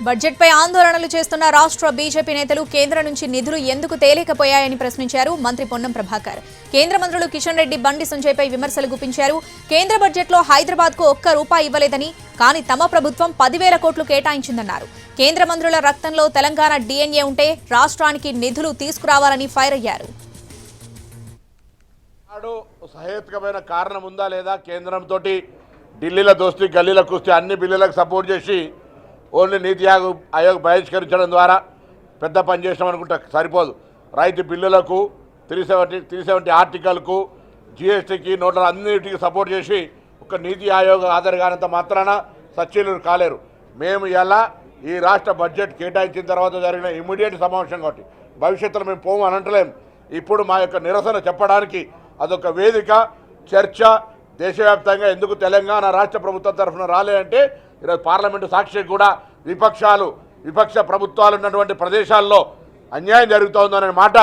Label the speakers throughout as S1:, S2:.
S1: బడ్జెట్పై ఆందోళనలు చేస్తున్న రాష్ట్ర బీజేపీ నేతలు కేంద్రం నుంచి నిధులు ఎందుకు తేలేకపోయాయని ప్రశ్నించారు మంత్రి పొన్నం ప్రభాకర్. కేంద్ర మంత్రులు కిషన్ రెడ్డి, బండి సంజయ్పై విమర్శలు గుప్పించారు. కేంద్ర బడ్జెట్లో హైదరాబాద్కు ఒక్క రూపాయి ఇవ్వలేదని, కానీ తమ ప్రభుత్వం 10,000 కోట్లు కేటాయించిందన్నారు. కేంద్ర మంత్రుల రక్తంలో తెలంగాణ DNA ఉంటే రాష్ట్రానికి నిధులు తీసుకురావాలని ఫైర్ అయ్యారు.
S2: సహేతుకమైన కారణం ఉందా లేదా? కేంద్రంతో ఢిల్లీలో దోస్తీ, గల్లీల కుస్తీ అన్ని బిల్లులకు సపోర్ట్ చేసి ఓన్లీ నీతి ఆయోగ్ బహిష్కరించడం ద్వారా పెద్ద పని చేసినాం అనుకుంటా సరిపోదు. రైతు బిల్లులకు 370 ఆర్టికల్కు, GSTకి, నోట్ల అన్నిటికీ సపోర్ట్ చేసి ఒక నీతి ఆయోగ్ ఆధార్ కానంత మాత్రాన సచ్చీలు కాలేరు. మేము ఇలా ఈ రాష్ట్ర బడ్జెట్ కేటాయించిన తర్వాత జరిగిన ఇమ్మీడియట్ సమావేశం కాబట్టి భవిష్యత్తులో మేము పోము అనంటలేం. ఇప్పుడు మా యొక్క నిరసన చెప్పడానికి అదొక వేదిక, చర్చ. దేశవ్యాప్తంగా ఎందుకు తెలంగాణ రాష్ట్ర ప్రభుత్వం తరఫున రాలేదంటే ఈరోజు పార్లమెంటు సాక్షి కూడా విపక్ష ప్రభుత్వాలు ఉన్నటువంటి ప్రదేశాల్లో అన్యాయం జరుగుతోందనే మాట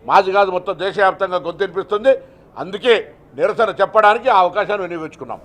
S2: మాది కాదు, మొత్తం దేశవ్యాప్తంగా గొంతు వినిపిస్తుంది. అందుకే నిరసన చెప్పడానికి ఆ అవకాశాన్ని వినియోగించుకున్నాం.